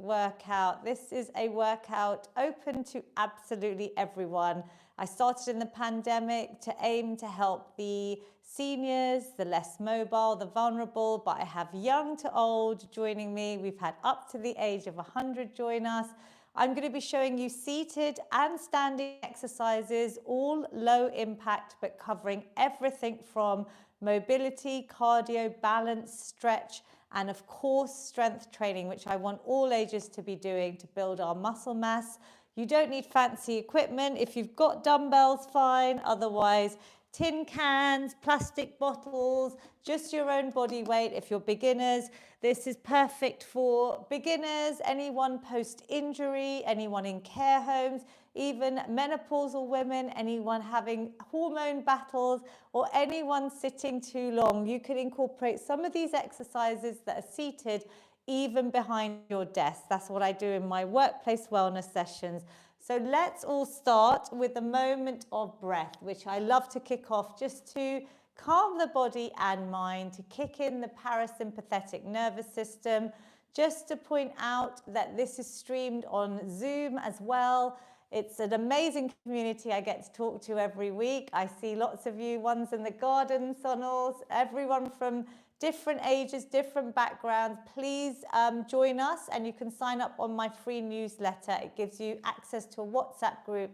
workout. This is a workout open to absolutely everyone. I started in the pandemic to aim to help the seniors, the less mobile, the vulnerable, but I have young to old joining me. We've had up to the age of 100 join us. I'm going to be showing you seated and standing exercises, all low impact, but covering everything from mobility, cardio, balance, stretch, and of course, strength training, which I want all ages to be doing to build our muscle mass. You don't need fancy equipment. If you've got dumbbells, fine. Otherwise, tin cans, plastic bottles, just your own body weight. If you're beginners, this is perfect for beginners, anyone post-injury, anyone in care homes, even menopausal women, anyone having hormone battles, or anyone sitting too long. You can incorporate some of these exercises that are seated even behind your desk. That's what I do in my workplace wellness sessions. So let's all start with a moment of breath, which I love to kick off just to calm the body and mind, to kick in the parasympathetic nervous system. Just to point out that this is streamed on Zoom as well. It's an amazing community I get to talk to every week. I see lots of you, ones in the garden, Sonals, everyone from different ages, different backgrounds. Please join us, and you can sign up on my free newsletter. It gives you access to a WhatsApp group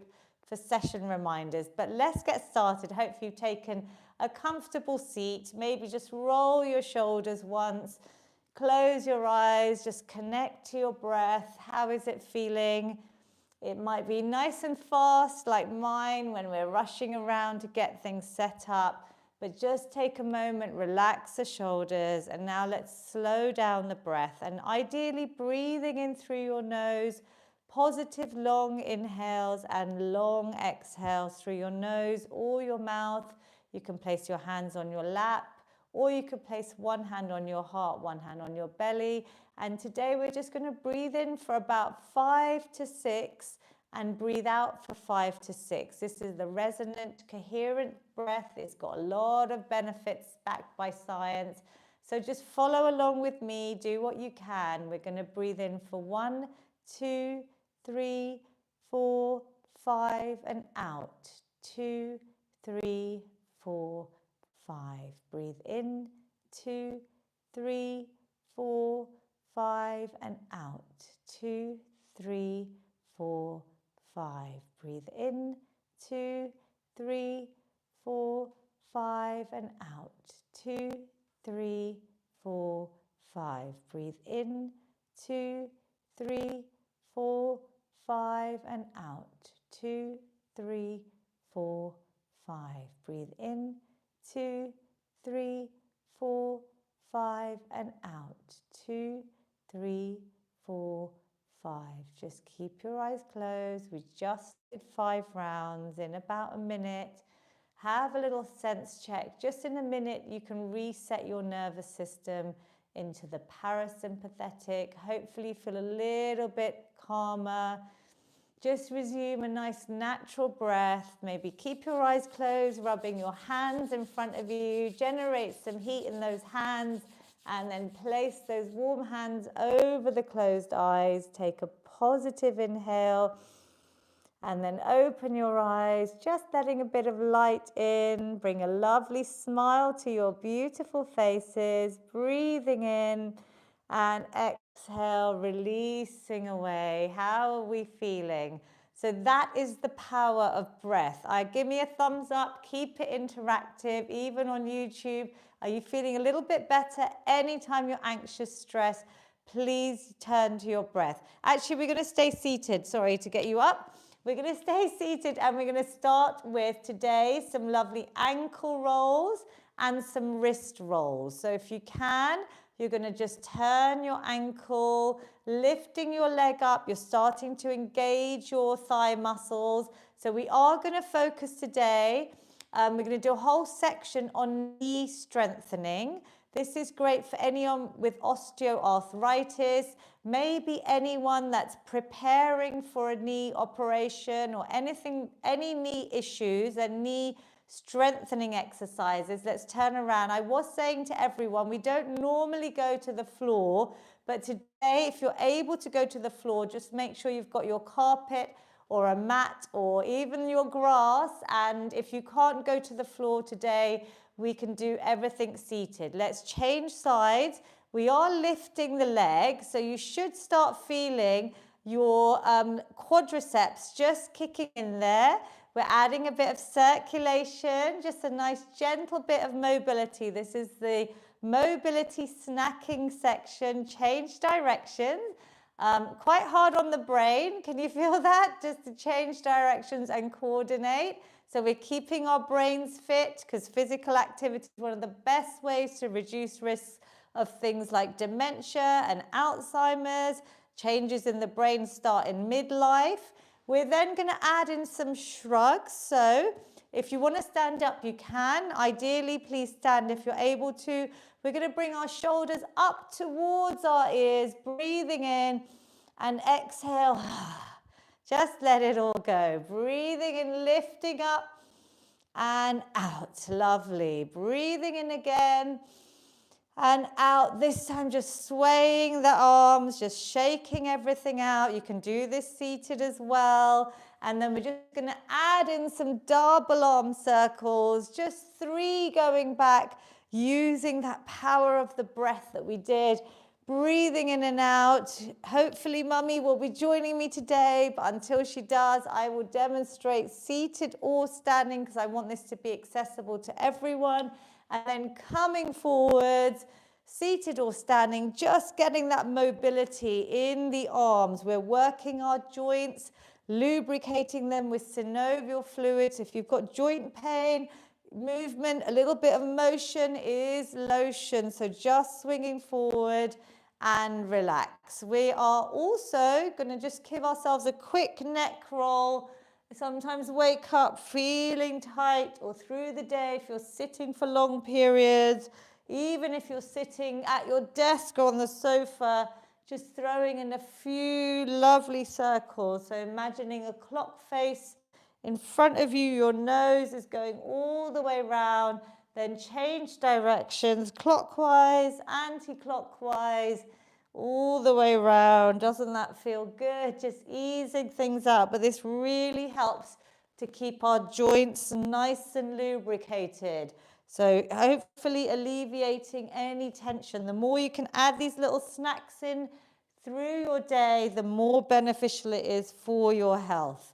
for session reminders. But let's get started. Hopefully you've taken a comfortable seat. Maybe just roll your shoulders once. Close your eyes. Just connect to your breath. How is it feeling? It might be nice and fast like mine when we're rushing around to get things set up. But just take a moment, relax the shoulders, and now let's slow down the breath. And ideally breathing in through your nose, positive long inhales and long exhales through your nose or your mouth. You can place your hands on your lap, or you could place one hand on your heart, one hand on your belly. And today we're just going to breathe in for about 5 to 6 and breathe out for 5 to 6. This is the resonant, coherent breath. It's got a lot of benefits backed by science. So just follow along with me. Do what you can. We're going to breathe in for 1, 2, 3, 4, 5, and out. 2, 3, 4, 5. Breathe in. 2, 3, 4, 5, and out. 2, 3, 4, 5. Breathe in. 2, 3, 4, 5, and out. 2, 3, 4, 5. Breathe in. 2, 3, 4, 5, and out. 2, 3, 4, 5. Breathe in. 2, 3, 4, 5, and out. 2, 3, 4, 5. Just keep your eyes closed. We just did 5 rounds in about a minute. Have a little sense check. Just in a minute, you can reset your nervous system into the parasympathetic. Hopefully feel a little bit calmer. Just resume a nice natural breath. Maybe keep your eyes closed, rubbing your hands in front of you. Generate some heat in those hands, and then place those warm hands over the closed eyes. Take a positive inhale, and then open your eyes, just letting a bit of light in. Bring a lovely smile to your beautiful faces. Breathing in and exhale, releasing away. How are we feeling? So that is the power of breath. Give me a thumbs up. Keep it interactive, even on YouTube. Are you feeling a little bit better? Anytime you're anxious, stressed, please turn to your breath. Actually, we're going to stay seated. Sorry to get you up. We're going to stay seated, and we're going to start with today some lovely ankle rolls and some wrist rolls. So if you can, you're going to just turn your ankle, lifting your leg up. You're starting to engage your thigh muscles. So we are going to focus today. We're going to do a whole section on knee strengthening. This is great for anyone with osteoarthritis, maybe anyone that's preparing for a knee operation or anything, any knee issues and knee strengthening exercises. Let's turn around. I was saying to everyone, we don't normally go to the floor But today, if you're able to go to the floor, just make sure you've got your carpet or a mat or even your grass. And if you can't go to the floor today, we can do everything seated. Let's change sides. We are lifting the leg, so you should start feeling your quadriceps just kicking in there. We're adding a bit of circulation, just a nice gentle bit of mobility. This is the mobility snacking section. Change direction. Quite hard on the brain. Can you feel that? Just to change directions and coordinate. So we're keeping our brains fit because physical activity is one of the best ways to reduce risks of things like dementia and Alzheimer's. Changes in the brain start in midlife. We're then going to add in some shrugs. So if you want to stand up, you can. Ideally, please stand if you're able to. We're going to bring our shoulders up towards our ears, breathing in and exhale. Just let it all go. Breathing in, lifting up and out. Lovely. Breathing in again and out. This time just swaying the arms, just shaking everything out. You can do this seated as well. And then we're just going to add in some double arm circles, just 3 going back, using that power of the breath that we did. Breathing in and out. Hopefully Mummy will be joining me today, but until she does, I will demonstrate seated or standing because I want this to be accessible to everyone. And then coming forwards, seated or standing, just getting that mobility in the arms. We're working our joints, lubricating them with synovial fluids. If you've got joint pain, movement, a little bit of motion is lotion. So just swinging forward and relax. We are also going to just give ourselves a quick neck roll. Sometimes wake up feeling tight, or through the day if you're sitting for long periods, even if you're sitting at your desk or on the sofa, just throwing in a few lovely circles. So imagining a clock face in front of you, your nose is going all the way around, then change directions, clockwise, anti-clockwise, all the way around. Doesn't that feel good? Just easing things out. But this really helps to keep our joints nice and lubricated. So hopefully alleviating any tension. The more you can add these little snacks in through your day, the more beneficial it is for your health.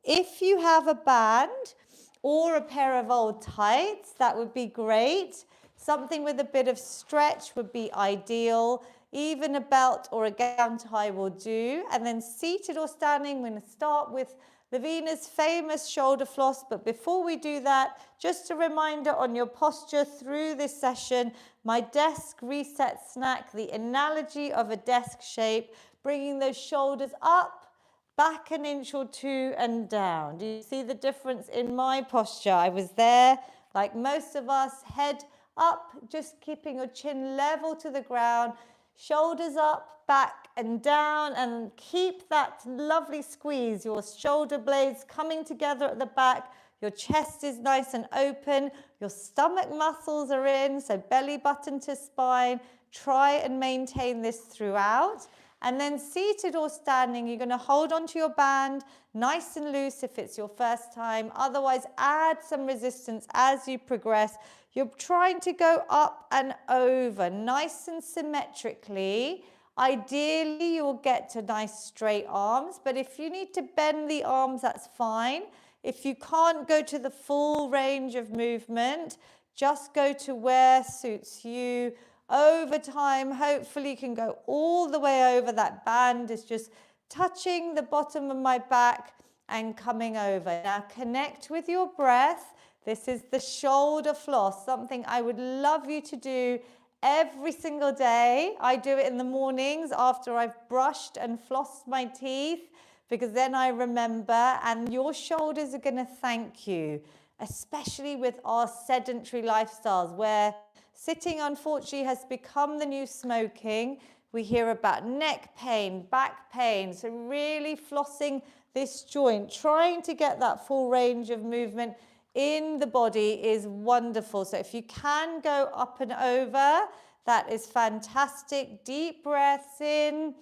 If you have a band or a pair of old tights, that would be great. Something with a bit of stretch would be ideal. Even a belt or a gown tie will do. And then seated or standing, we're going to start with Lavina's famous shoulder floss. But before we do that, just a reminder on your posture through this session, my desk reset snack, the analogy of a desk shape, bringing those shoulders up, back an inch or 2 and down. Do you see the difference in my posture? I was there, like most of us, head up, just keeping your chin level to the ground, shoulders up, back and down, and keep that lovely squeeze. Your shoulder blades coming together at the back. Your chest is nice and open. Your stomach muscles are in, so belly button to spine. Try and maintain this throughout. And then seated or standing, you're going to hold onto your band nice and loose if it's your first time. Otherwise, add some resistance as you progress. You're trying to go up and over nice and symmetrically. Ideally, you'll get to nice straight arms, but if you need to bend the arms, that's fine. If you can't go to the full range of movement, just go to where suits you. Over time, hopefully you can go all the way over. That band is just touching the bottom of my back and coming over. Now connect with your breath. This is the shoulder floss, something I would love you to do every single day. I do it in the mornings after I've brushed and flossed my teeth, because then I remember, and your shoulders are going to thank you, especially with our sedentary lifestyles where sitting, unfortunately, has become the new smoking. We hear about neck pain, back pain. So really flossing this joint, trying to get that full range of movement in the body is wonderful. So if you can go up and over, That is fantastic. Deep breaths in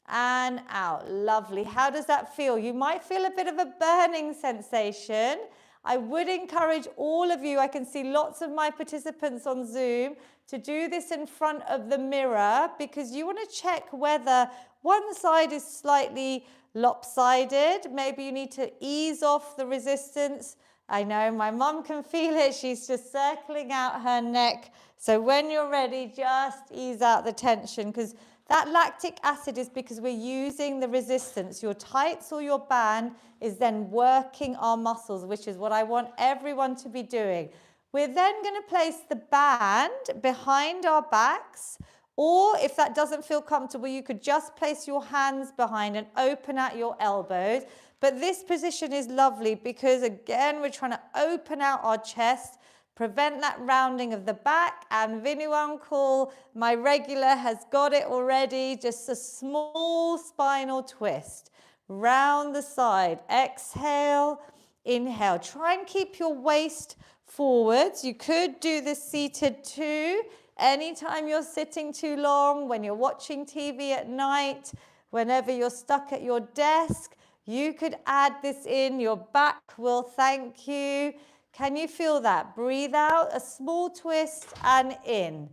and out. Lovely. How does that feel? You might feel a bit of a burning sensation. I would encourage all of you, I can see lots of my participants on Zoom, to do this in front of the mirror, because you want to check whether one side is slightly lopsided. Maybe you need to ease off the resistance. I know my mum can feel it. She's just circling out her neck. So when you're ready, just ease out the tension, because that lactic acid is because we're using the resistance. Your tights or your band is then working our muscles, which is what I want everyone to be doing. We're then going to place the band behind our backs, or if that doesn't feel comfortable, you could just place your hands behind and open out your elbows. But this position is lovely because, again, we're trying to open out our chest, prevent that rounding of the back. And Vinu Uncle, my regular, has got it already. Just a small spinal twist. Round the side. Exhale, inhale. Try and keep your waist forwards. You could do this seated too. Anytime you're sitting too long, when you're watching TV at night, whenever you're stuck at your desk, you could add this in. Your back will thank you. Can you feel that? Breathe out, a small twist, and in.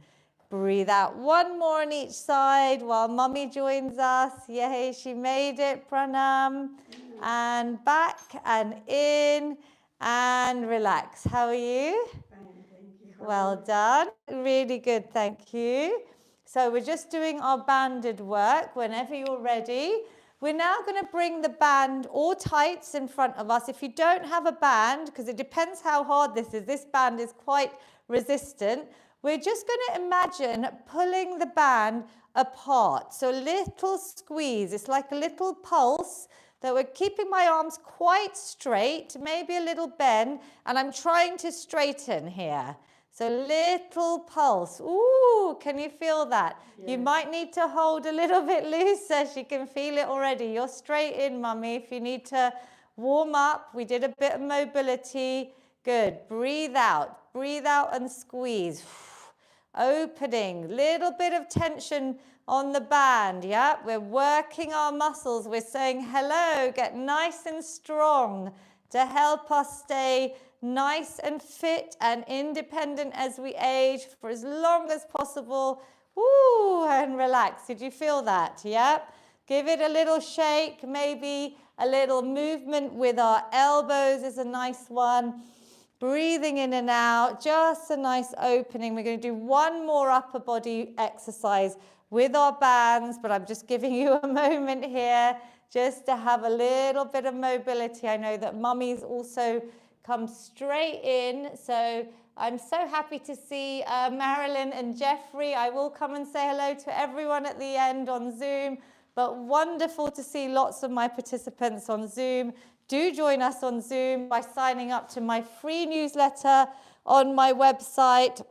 Breathe out. One more on each side while Mummy joins us. Yay, she made it. Pranam. And back and in and relax. How are you? Fine, thank you. Well done. Really good, thank you. So we're just doing our banded work. Whenever you're ready, we're now going to bring the band or tights in front of us. If you don't have a band, because it depends how hard this band is quite resistant, we're just going to imagine pulling the band apart. So a little squeeze. It's like a little pulse that we're keeping my arms quite straight, maybe a little bend, and I'm trying to straighten here. So little pulse. Ooh, can you feel that? Yeah. You might need to hold a little bit looser. She can feel it already. You're straight in, Mummy. If you need to warm up, we did a bit of mobility. Good. Breathe out and squeeze. Opening. Little bit of tension on the band. Yeah, we're working our muscles. We're saying hello. Get nice and strong to help us stay nice and fit and independent as we age for as long as possible. Woo, and relax. Did you feel that? Yep. Give it a little shake, maybe a little movement with our elbows is a nice one. Breathing in and out, just a nice opening. We're going to do one more upper body exercise with our bands, but I'm just giving you a moment here just to have a little bit of mobility. I know that Mummy's also come straight in. So I'm so happy to see Marilyn and Jeffrey. I will come and say hello to everyone at the end on Zoom, but wonderful to see lots of my participants on Zoom. Do join us on Zoom by signing up to my free newsletter on my website.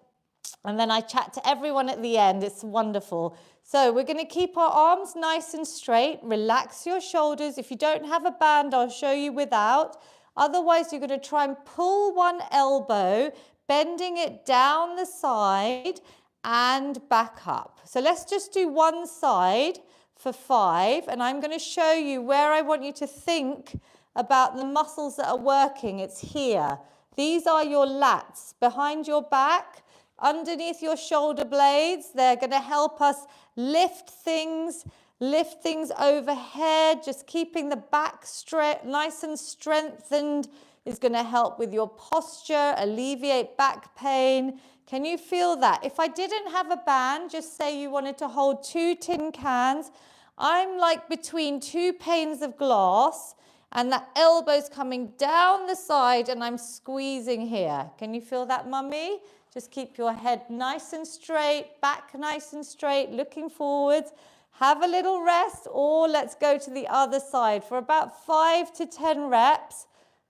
And then I chat to everyone at the end. It's wonderful. So we're going to keep our arms nice and straight. Relax your shoulders. If you don't have a band, I'll show you without. Otherwise, you're going to try and pull one elbow, bending it down the side and back up. So let's just do one side for 5. And I'm going to show you where I want you to think about the muscles that are working. It's here. These are your lats behind your back, underneath your shoulder blades. They're going to help us lift things overhead. Just keeping the back nice and strengthened is going to help with your posture, alleviate back pain. Can you feel that? If I didn't have a band, just say you wanted to hold 2 tin cans. I'm like between 2 panes of glass, and that elbow's coming down the side and I'm squeezing here. Can you feel that, Mummy? Just keep your head nice and straight, back nice and straight, looking forwards. Have a little rest, or let's go to the other side for about 5 to 10 reps.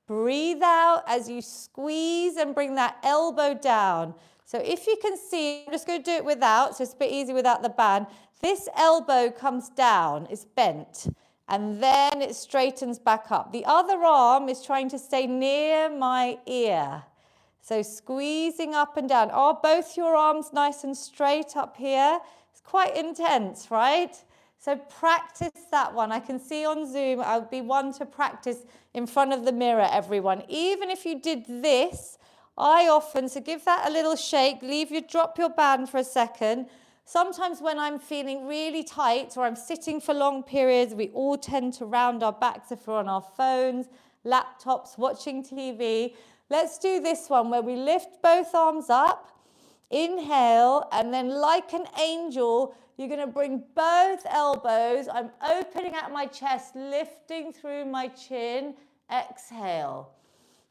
Breathe out as you squeeze and bring that elbow down. So if you can see, I'm just going to do it without, so it's a bit easy without the band. This elbow comes down, it's bent, and then it straightens back up. The other arm is trying to stay near my ear. So squeezing up and down. Are both your arms nice and straight up here? It's quite intense, right? So practice that one. I can see on Zoom, I would be one to practice in front of the mirror, everyone. Even if you did this, I often, so give that a little shake, drop your band for a second. Sometimes when I'm feeling really tight or I'm sitting for long periods, we all tend to round our backs if we're on our phones, laptops, watching TV. Let's do this one where we lift both arms up, inhale, and then like an angel, you're going to bring both elbows. I'm opening out my chest, lifting through my chin. Exhale.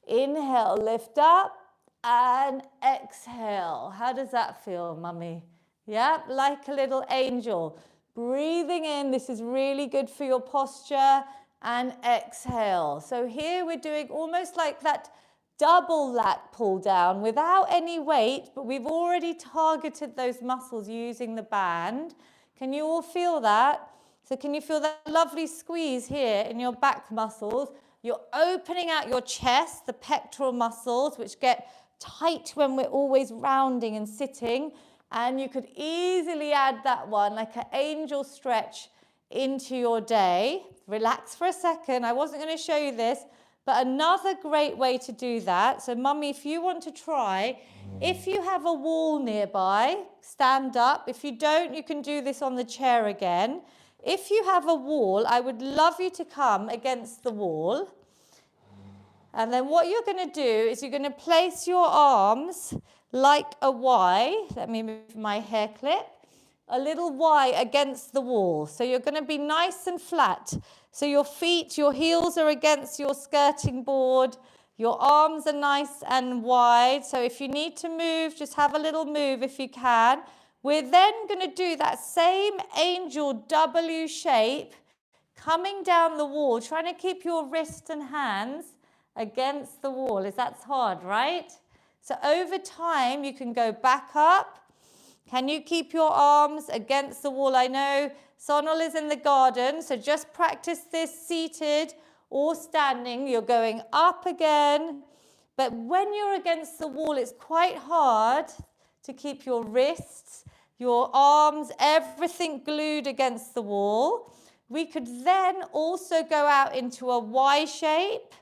Inhale, lift up, and exhale. How does that feel, mummy? Yeah, like a little angel. Breathing in, this is really good for your posture, and exhale. So here we're doing almost like that double lat pull down without any weight, but we've already targeted those muscles using the band. Can you all feel that? So can you feel that lovely squeeze here in your back muscles? You're opening out your chest, the pectoral muscles, which get tight when we're always rounding and sitting. And you could easily add that one, like an angel stretch, into your day. Relax for a second. I wasn't going to show you this, but another great way to do that. So, mummy, if you want to try, if you have a wall nearby, stand up. If you don't, you can do this on the chair again. If you have a wall, I would love you to come against the wall. And then what you're going to do is you're going to place your arms like a Y. Let me move my hair clip. A little Y against the wall. So you're going to be nice and flat. So your feet, your heels are against your skirting board. Your arms are nice and wide. So if you need to move, just have a little move if you can. We're then going to do that same angel W shape, coming down the wall, trying to keep your wrists and hands against the wall. That's hard, right? So over time, you can go back up. Can you keep your arms against the wall? I know Sonal is in the garden, so just practice this seated or standing. You're going up again. But when you're against the wall, it's quite hard to keep your wrists, your arms, everything glued against the wall. We could then also go out into a Y shape.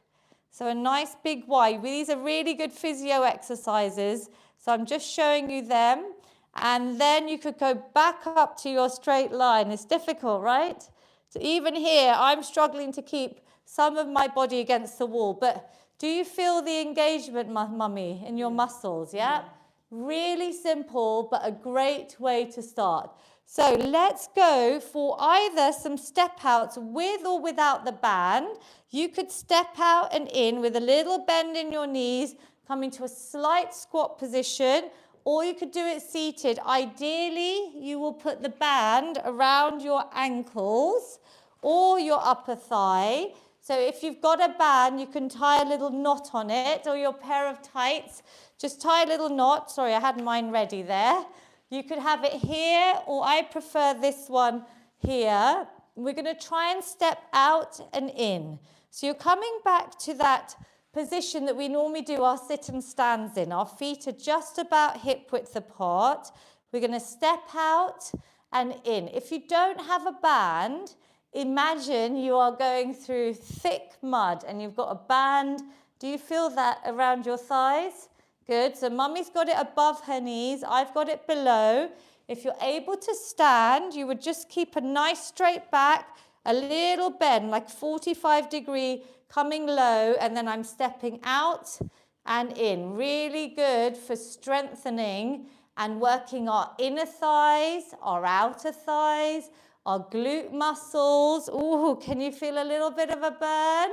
So a nice big Y. These are really good physio exercises. So I'm just showing you them. And then you could go back up to your straight line. It's difficult, right? So even here, I'm struggling to keep some of my body against the wall. But do you feel the engagement, mummy, in your muscles? Yeah? Really simple, but a great way to start. So let's go for either some step outs with or without the band. You could step out and in with a little bend in your knees, coming to a slight squat position, or you could do it seated. Ideally, you will put the band around your ankles or your upper thigh. So if you've got a band, you can tie a little knot on it, or your pair of tights. Just tie a little knot. Sorry, I had mine ready there. You could have it here, or I prefer this one here. We're going to try and step out and in. So you're coming back to that position that we normally do our sit and stands in. Our feet are just about hip width apart. We're going to step out and in. If you don't have a band, imagine you are going through thick mud and you've got a band. Do you feel that around your thighs? Good. So mummy's got it above her knees. I've got it below. If you're able to stand, you would just keep a nice straight back, a little bend, like 45-degree, coming low, and then I'm stepping out and in. Really good for strengthening and working our inner thighs, our outer thighs, our glute muscles. Ooh, can you feel a little bit of a burn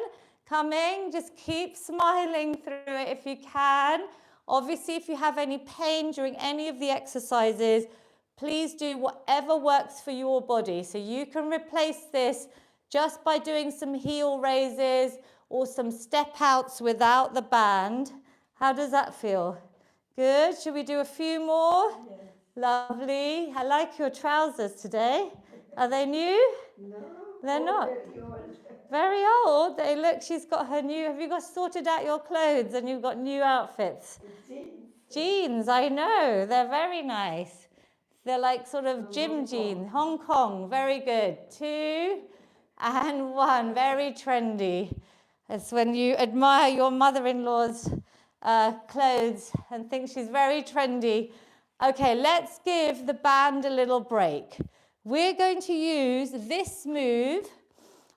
coming? Just keep smiling through it if you can. Obviously, if you have any pain during any of the exercises, please do whatever works for your body. So you can replace this just by doing some heel raises or some step outs without the band. How does that feel? Good. Should we do a few more? Yes. Lovely. I like your trousers today. Are they new? No. They're not. Very old. They look, she's got her new, have you got sorted out your clothes and you've got new outfits? Jeans, I know. They're very nice. They're like sort of gym jeans. Hong Kong, very good. 2 and 1, very trendy. It's when you admire your mother-in-law's clothes and think she's very trendy. Okay, let's give the band a little break. We're going to use this move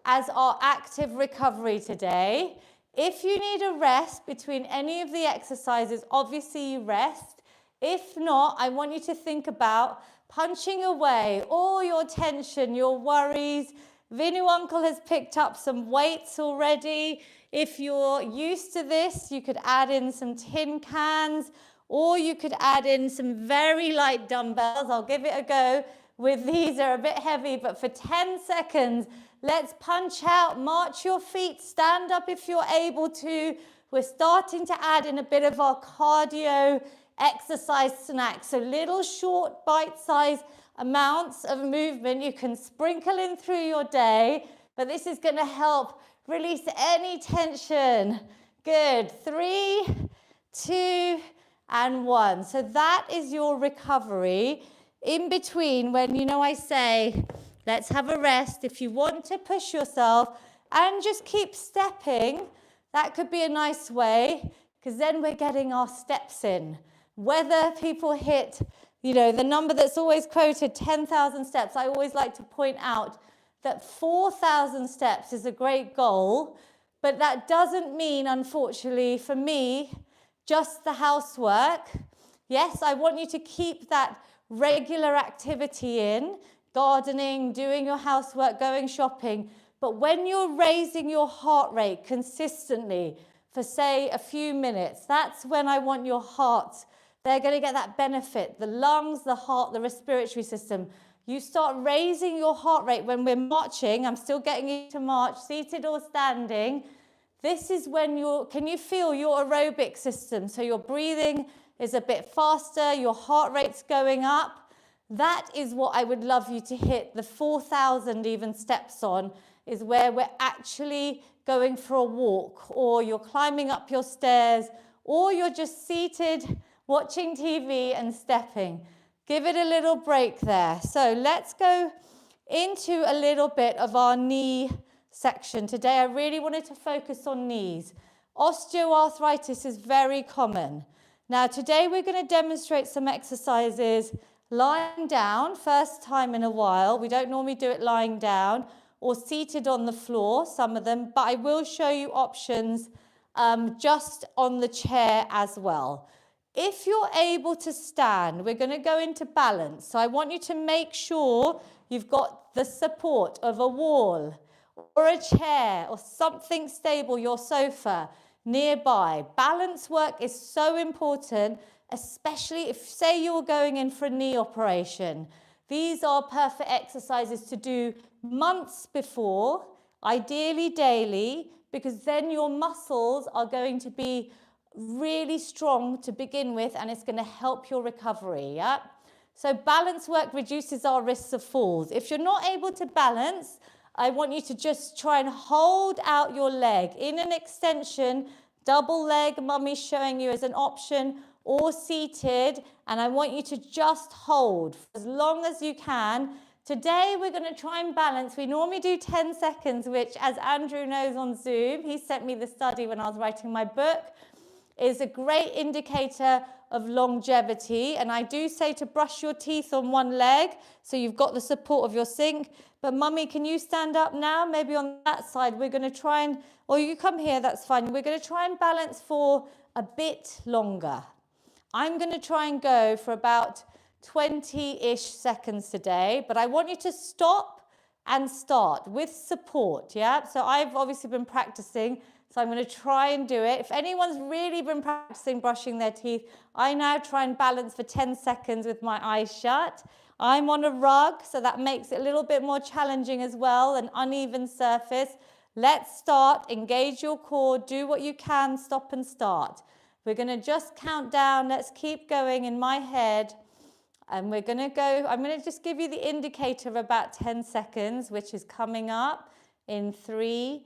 as our active recovery today. If you need a rest between any of the exercises, obviously you rest. If not, I want you to think about punching away all your tension, your worries. Vinu Uncle has picked up some weights already. If you're used to this, you could add in some tin cans, or you could add in some very light dumbbells. I'll give it a go with these. They're a bit heavy, but for 10 seconds, let's punch out, march your feet, stand up if you're able to. We're starting to add in a bit of our cardio exercise snack. So little short bite-sized amounts of movement you can sprinkle in through your day, but this is going to help release any tension. Good. 3, 2, and 1. So that is your recovery. In between, when I say, let's have a rest. If you want to push yourself and just keep stepping, that could be a nice way, because then we're getting our steps in. Whether people hit, the number that's always quoted, 10,000 steps, I always like to point out that 4,000 steps is a great goal, but that doesn't mean, unfortunately, for me, just the housework. Yes, I want you to keep that regular activity in, gardening, doing your housework, going shopping. But when you're raising your heart rate consistently for, say, a few minutes, that's when I want your heart. They're going to get that benefit. The lungs, the heart, the respiratory system. You start raising your heart rate when we're marching. I'm still getting you to march, seated or standing. This is when can you feel your aerobic system? So your breathing is a bit faster, your heart rate's going up. That is what I would love you to hit the 4,000 even steps on, is where we're actually going for a walk, or you're climbing up your stairs, or you're just seated watching TV and stepping. Give it a little break there. So let's go into a little bit of our knee section. Today I really wanted to focus on knees. Osteoarthritis is very common. Now today we're going to demonstrate some exercises lying down, first time in a while. We don't normally do it lying down, or seated on the floor, some of them, but I will show you options just on the chair as well. If you're able to stand, we're going to go into balance. So I want you to make sure you've got the support of a wall or a chair or something stable, your sofa nearby. Balance work is so important, especially if, say, you're going in for a knee operation. These are perfect exercises to do months before, ideally daily, because then your muscles are going to be really strong to begin with, and it's going to help your recovery. Yeah. So balance work reduces our risks of falls. If you're not able to balance, I want you to just try and hold out your leg in an extension, double leg, mummy's showing you as an option, or seated, and I want you to just hold for as long as you can. Today we're going to try and balance. We normally do 10 seconds, which, as Andrew knows on Zoom, he sent me the study when I was writing my book, is a great indicator of longevity. And I do say to brush your teeth on one leg, so you've got the support of your sink. But mummy, can you stand up now? Maybe on that side. We're going to try and, or you come here, that's fine. We're going to try and balance for a bit longer. I'm going to try and go for about 20-ish seconds today, but I want you to stop and start with support, yeah? So I've obviously been practicing, so I'm going to try and do it. If anyone's really been practicing brushing their teeth, I now try and balance for 10 seconds with my eyes shut. I'm on a rug, so that makes it a little bit more challenging as well, an uneven surface. Let's start, engage your core, do what you can, stop and start. We're going to just count down. Let's keep going in my head. And we're going to go, I'm going to just give you the indicator of about 10 seconds, which is coming up in 3,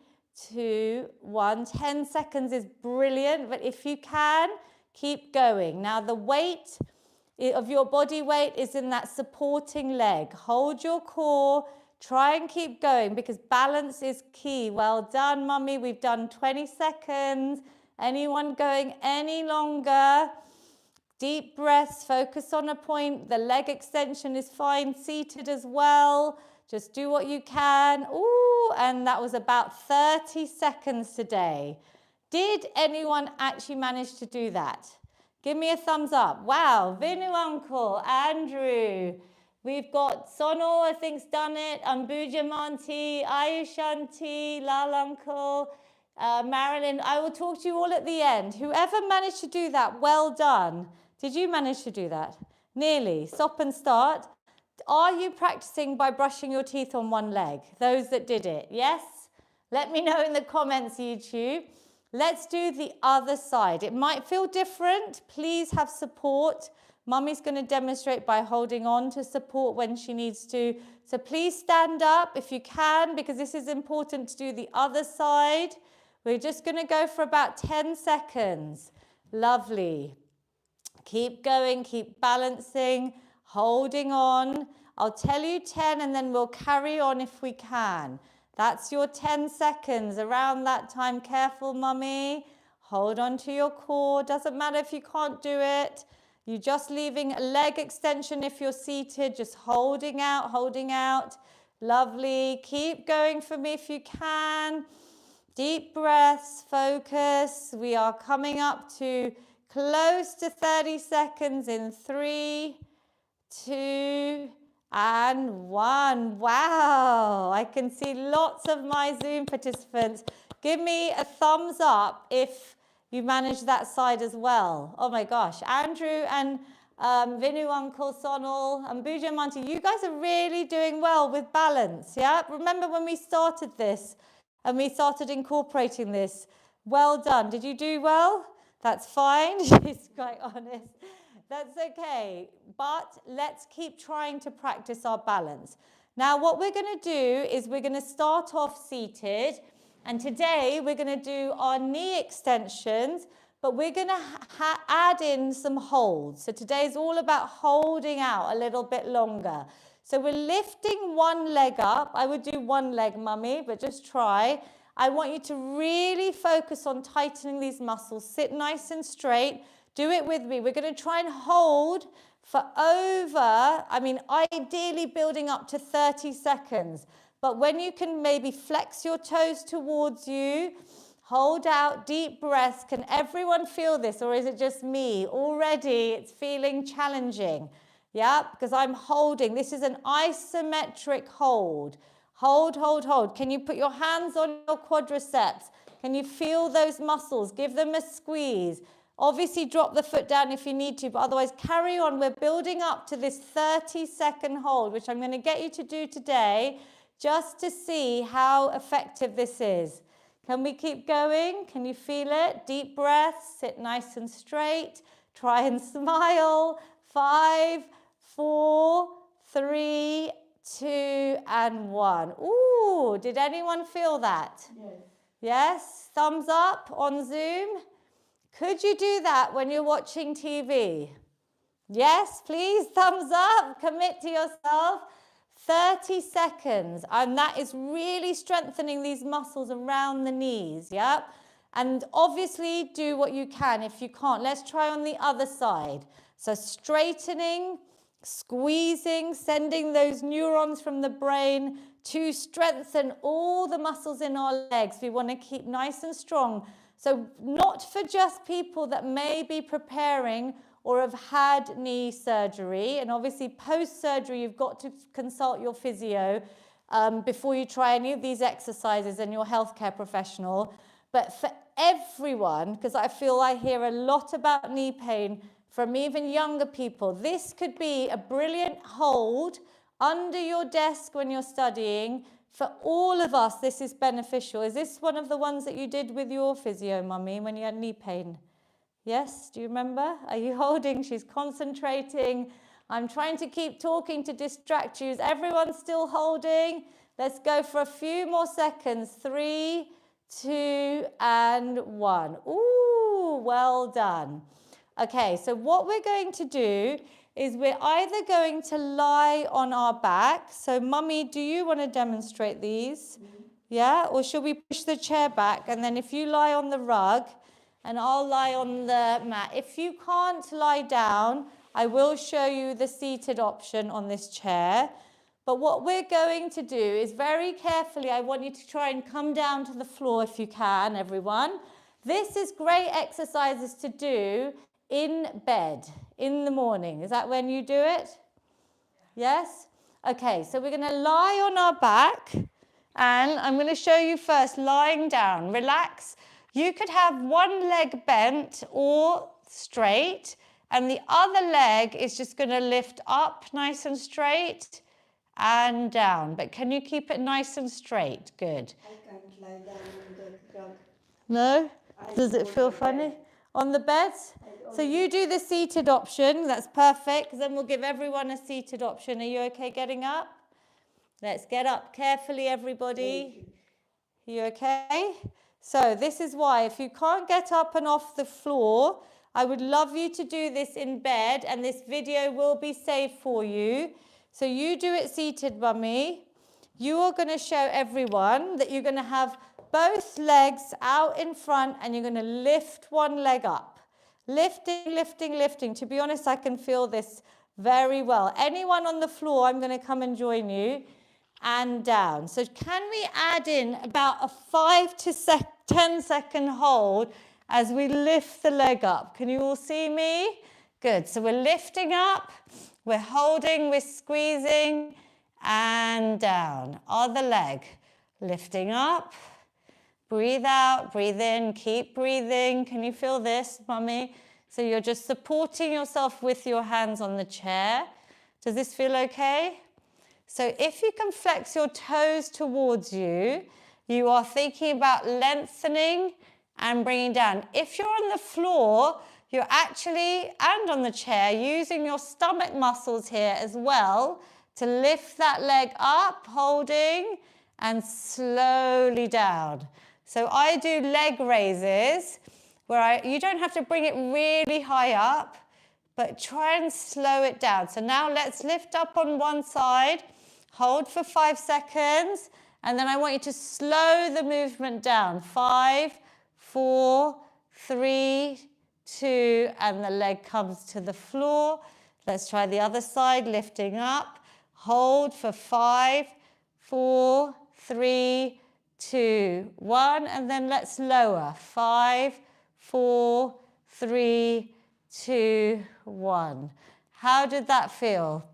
2, 1. 10 seconds is brilliant, but if you can, keep going. Now the weight of your body weight is in that supporting leg. Hold your core, try and keep going because balance is key. Well done, mummy. We've done 20 seconds. Anyone going any longer? Deep breaths, focus on a point. The leg extension is fine, seated as well. Just do what you can. Ooh, and that was about 30 seconds today. Did anyone actually manage to do that? Give me a thumbs up. Wow, Vinu Uncle, Andrew. We've got Sonal, I think's done it. Ambuja Manti, Ayushanti, Lal Uncle, Marilyn. I will talk to you all at the end. Whoever managed to do that, well done. Did you manage to do that? Nearly. Stop and start. Are you practicing by brushing your teeth on one leg? Those that did it, yes? Let me know in the comments, YouTube. Let's do the other side. It might feel different. Please have support. Mummy's going to demonstrate by holding on to support when she needs to. So please stand up if you can, because this is important to do the other side. We're just going to go for about 10 seconds. Lovely. Keep going, keep balancing, holding on. I'll tell you 10 and then we'll carry on if we can. That's your 10 seconds. Around that time, careful, mummy. Hold on to your core. Doesn't matter if you can't do it. You're just leaving a leg extension if you're seated, just holding out, holding out. Lovely. Keep going for me if you can. Deep breaths, focus. We are coming up to close to 30 seconds in 3, 2, and 1. Wow, I can see lots of my Zoom participants. Give me a thumbs up if you managed that side as well. Oh my gosh, Andrew and Vinu Uncle, Sonal, and Buja Manti, you guys are really doing well with balance, yeah? Remember when we started this and we started incorporating this? Well done. Did you do well? That's fine. She's quite honest. That's okay. But let's keep trying to practice our balance. Now, what we're going to do is we're going to start off seated. And today we're going to do our knee extensions, but we're going to add in some holds. So today's all about holding out a little bit longer. So we're lifting one leg up. I would do one leg, mummy, but just try. I want you to really focus on tightening these muscles. Sit nice and straight. Do it with me. We're going to try and hold for ideally building up to 30 seconds. But when you can maybe flex your toes towards you, hold out, deep breaths. Can everyone feel this, or is it just me? Already it's feeling challenging. Yeah, because I'm holding. This is an isometric hold. Hold, hold, hold. Can you put your hands on your quadriceps? Can you feel those muscles? Give them a squeeze. Obviously, drop the foot down if you need to, but otherwise carry on. We're building up to this 30-second hold, which I'm going to get you to do today just to see how effective this is. Can we keep going? Can you feel it? Deep breaths. Sit nice and straight. Try and smile. 5, 4, 3, 2, and 1. Ooh, did anyone feel that? Yes. Yes? Thumbs up on Zoom. Could you do that when you're watching TV? Yes, please, thumbs up. Commit to yourself. 30 seconds. And that is really strengthening these muscles around the knees, yeah? And obviously do what you can. If you can't, let's try on the other side. So straightening, squeezing, sending those neurons from the brain to strengthen all the muscles in our legs. We want to keep nice and strong. So not for just people that may be preparing or have had knee surgery. And obviously post-surgery, you've got to consult your physio before you try any of these exercises and your healthcare professional. But for everyone, because I hear a lot about knee pain from even younger people, this could be a brilliant hold under your desk when you're studying. For all of us, this is beneficial. Is this one of the ones that you did with your physio, mummy, when you had knee pain? Yes, do you remember? Are you holding? She's concentrating. I'm trying to keep talking to distract you. Is everyone still holding? Let's go for a few more seconds. 3, 2, and 1. Ooh, well done. Okay, so what we're going to do is we're either going to lie on our back. So, Mummy, do you want to demonstrate these? Yeah? Or should we push the chair back? And then if you lie on the rug, and I'll lie on the mat. If you can't lie down, I will show you the seated option on this chair. But what we're going to do is very carefully, I want you to try and come down to the floor if you can, everyone. This is great exercises to do in bed in the morning. Is that when you do it? Yes? Okay, so we're going to lie on our back. And I'm going to show you first lying down. Relax. You could have one leg bent or straight, and the other leg is just going to lift up nice and straight and down. But can you keep it nice and straight? Good. I can't lie down on the rug. No? Does it feel funny? On the bed? So you do the seated option. That's perfect. Then we'll give everyone a seated option. Are you okay getting up? Let's get up carefully, everybody. You okay? So this is why, if you can't get up and off the floor, I would love you to do this in bed, and this video will be saved for you. So you do it seated, Mummy. You are going to show everyone that you're going to have both legs out in front, and you're going to lift one leg up. Lifting, lifting, lifting. To be honest, I can feel this very well. Anyone on the floor, I'm going to come and join you. And down. So can we add in about a 5 to 10 second hold as we lift the leg up? Can you all see me? Good. So we're lifting up, we're holding, we're squeezing, and down. Other leg. Lifting up, breathe out, breathe in, keep breathing. Can you feel this, Mummy? So you're just supporting yourself with your hands on the chair. Does this feel okay? So if you can flex your toes towards you, you are thinking about lengthening and bringing down. If you're on the floor, you're actually, and on the chair, using your stomach muscles here as well to lift that leg up, holding, and slowly down. So I do leg raises where you don't have to bring it really high up, but try and slow it down. So now let's lift up on one side. Hold for 5 seconds, and then I want you to slow the movement down. 5, 4, 3, 2, and the leg comes to the floor. Let's try the other side, lifting up. Hold for 5, 4, 3, 2, 1, and then let's lower. 5, 4, 3, 2, 1. How did that feel?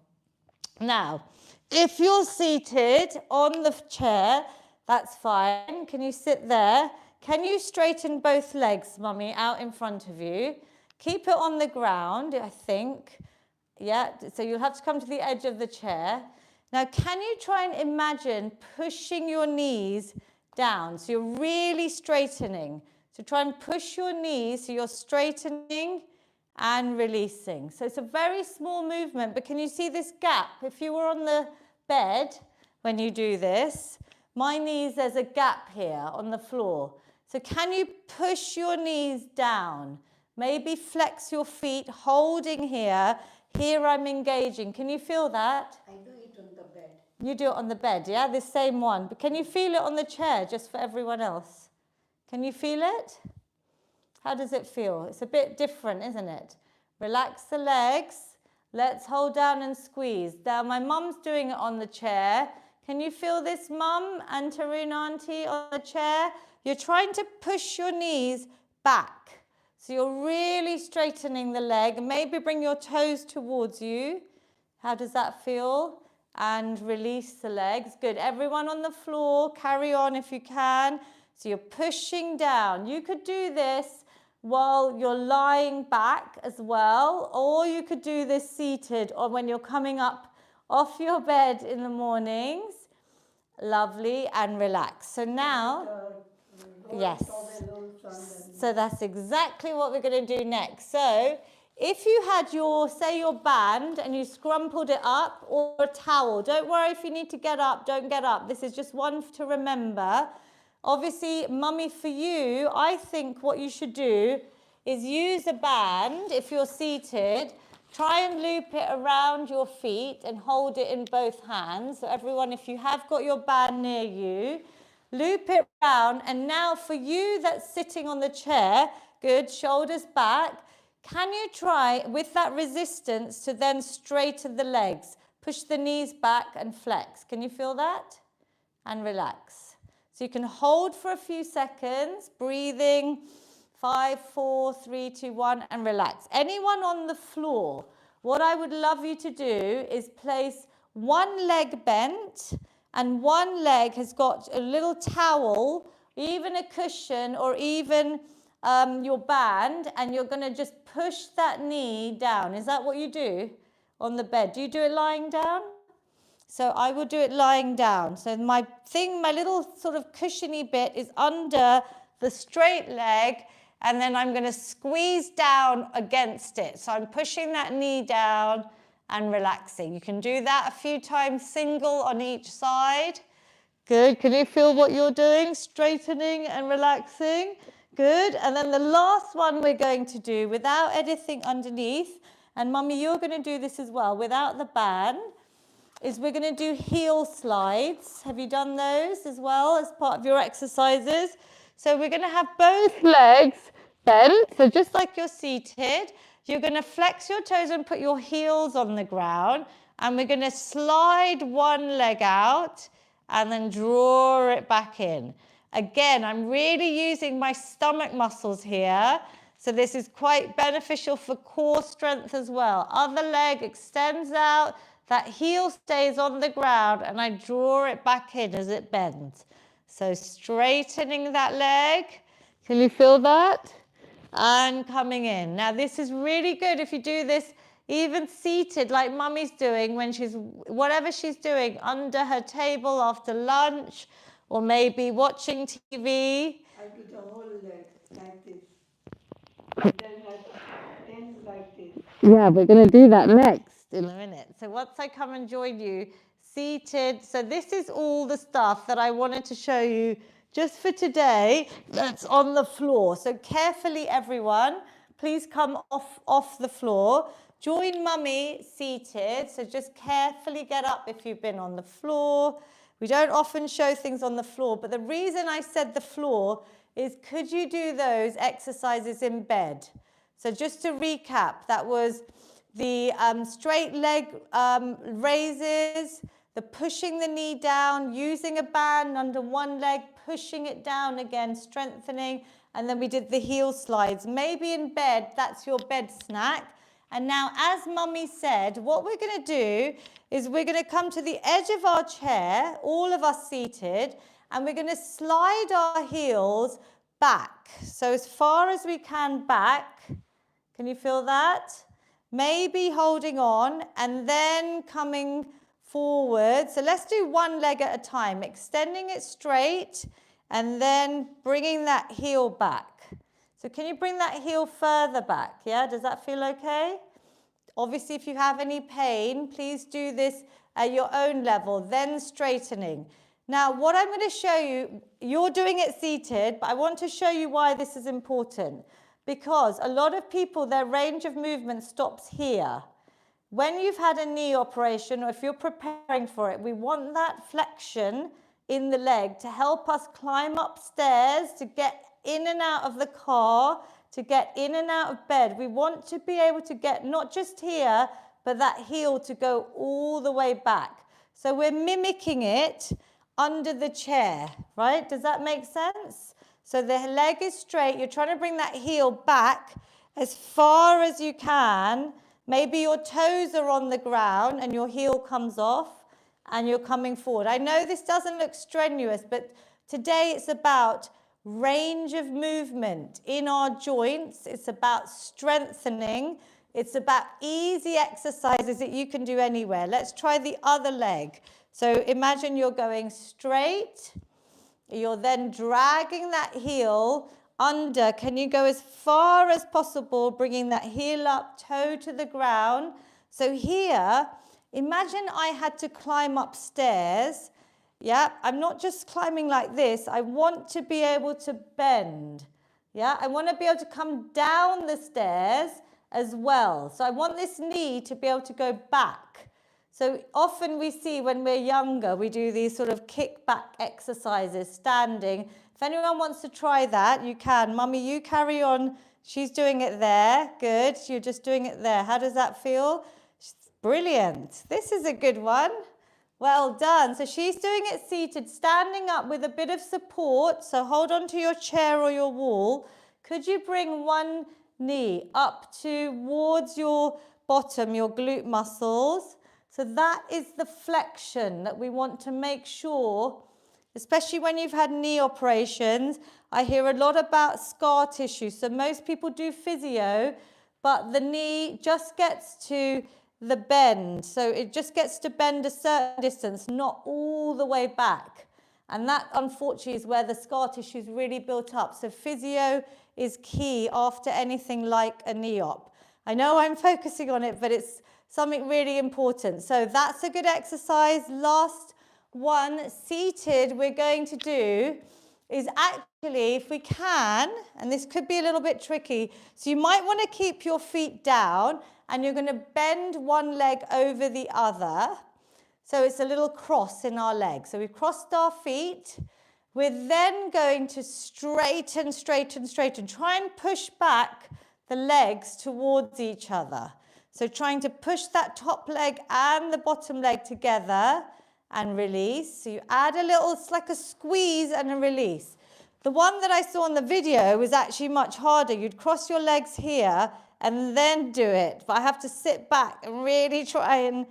Now, if you're seated on the chair, that's fine. Can you sit there? Can you straighten both legs, Mummy, out in front of you? Keep it on the ground, I think. Yeah, so you'll have to come to the edge of the chair. Now, can you try and imagine pushing your knees down? So you're really straightening. So try and push your knees so you're straightening and releasing. So it's a very small movement, but can you see this gap? If you were on the bed when you do this, my knees, there's a gap here on the floor. So can you push your knees down? Maybe flex your feet, holding here. Here I'm engaging. Can you feel that? I do it on the bed. You do it on the bed, yeah? The same one. But can you feel it on the chair, just for everyone else? Can you feel it? How does it feel? It's a bit different, isn't it? Relax the legs. Let's hold down and squeeze. Now, my mum's doing it on the chair. Can you feel this, Mum and Tarun Auntie on the chair? You're trying to push your knees back. So you're really straightening the leg. Maybe bring your toes towards you. How does that feel? And release the legs. Good. Everyone on the floor, carry on if you can. So you're pushing down. You could do this while you're lying back as well, or you could do this seated or when you're coming up off your bed in the mornings. Lovely, and relax. So now, yes. So that's exactly what we're going to do next. So if you had your, say your band and you scrumpled it up, or a towel, don't worry if you need to get up, don't get up. This is just one to remember. Obviously, mummy, for you, I think what you should do is use a band if you're seated. Try and loop it around your feet and hold it in both hands. So everyone, if you have got your band near you, loop it around. And now for you that's sitting on the chair, good, shoulders back, can you try with that resistance to then straighten the legs? Push the knees back and flex. Can you feel that? And relax. So you can hold for a few seconds, breathing, 5, 4, 3, 2, 1, and relax. Anyone on the floor, what I would love you to do is place one leg bent and one leg has got a little towel, even a cushion, or even your band, and you're going to just push that knee down. Is that what you do on the bed? Do you do it lying down? So I will do it lying down. So my little sort of cushiony bit is under the straight leg, and then I'm going to squeeze down against it. So I'm pushing that knee down and relaxing. You can do that a few times, single on each side. Good. Can you feel what you're doing? Straightening and relaxing. Good. And then the last one we're going to do without anything underneath, and mummy, you're going to do this as well, without the band, is we're going to do heel slides. Have you done those as well as part of your exercises? So we're going to have both legs bent. So just like you're seated, you're going to flex your toes and put your heels on the ground. And we're going to slide one leg out and then draw it back in. Again, I'm really using my stomach muscles here. So this is quite beneficial for core strength as well. Other leg extends out. That heel stays on the ground and I draw it back in as it bends. So straightening that leg. Can you feel that? And coming in. Now this is really good if you do this even seated like mummy's doing when whatever she's doing under her table after lunch or maybe watching TV. I do the whole leg like this. And then I bend like this. Yeah, we're going to do that next in a minute. So once I come and join you, seated. So this is all the stuff that I wanted to show you just for today that's on the floor. So carefully, everyone, please come off the floor. Join mummy seated. So just carefully get up if you've been on the floor. We don't often show things on the floor, but the reason I said the floor is could you do those exercises in bed? So just to recap, that was the straight leg raises, the pushing the knee down, using a band under one leg, pushing it down again, strengthening, and then we did the heel slides. Maybe in bed, that's your bed snack. And now, as mummy said, what we're going to do is we're going to come to the edge of our chair, all of us seated, and we're going to slide our heels back. So as far as we can back. Can you feel that? Maybe holding on and then coming forward. So let's do one leg at a time, extending it straight and then bringing that heel back. So can you bring that heel further back? Yeah, does that feel okay? Obviously, if you have any pain, please do this at your own level, then straightening. Now, what I'm going to show you, you're doing it seated, but I want to show you why this is important. Because a lot of people, their range of movement stops here. When you've had a knee operation, or if you're preparing for it, we want that flexion in the leg to help us climb upstairs, to get in and out of the car, to get in and out of bed. We want to be able to get not just here, but that heel to go all the way back. So we're mimicking it under the chair, right? Does that make sense? So the leg is straight. You're trying to bring that heel back as far as you can. Maybe your toes are on the ground and your heel comes off and you're coming forward. I know this doesn't look strenuous, but today it's about range of movement in our joints. It's about strengthening. It's about easy exercises that you can do anywhere. Let's try the other leg. So imagine you're going straight. You're then dragging that heel under. Can you go as far as possible, bringing that heel up, toe to the ground? So here, imagine I had to climb upstairs. Yeah, I'm not just climbing like this. I want to be able to bend. Yeah, I want to be able to come down the stairs as well. So I want this knee to be able to go back. So often we see when we're younger, we do these sort of kickback exercises, standing. If anyone wants to try that, you can. Mummy, you carry on. She's doing it there. Good. You're just doing it there. How does that feel? Brilliant. This is a good one. Well done. So she's doing it seated, standing up with a bit of support. So hold on to your chair or your wall. Could you bring one knee up towards your bottom, your glute muscles? So that is the flexion that we want to make sure, especially when you've had knee operations. I hear a lot about scar tissue. So most people do physio, but the knee just gets to the bend. So it just gets to bend a certain distance, not all the way back. And that, unfortunately, is where the scar tissue is really built up. So physio is key after anything like a knee op. I know I'm focusing on it, but it's something really important. So that's a good exercise. Last one, seated, we're going to do is actually, if we can, and this could be a little bit tricky, so you might want to keep your feet down and you're going to bend one leg over the other. So it's a little cross in our legs. So we've crossed our feet. We're then going to straighten, straighten, straighten. Try and push back the legs towards each other. So trying to push that top leg and the bottom leg together and release. So you add a little, it's like a squeeze and a release. The one that I saw in the video was actually much harder. You'd cross your legs here and then do it. But I have to sit back and really try and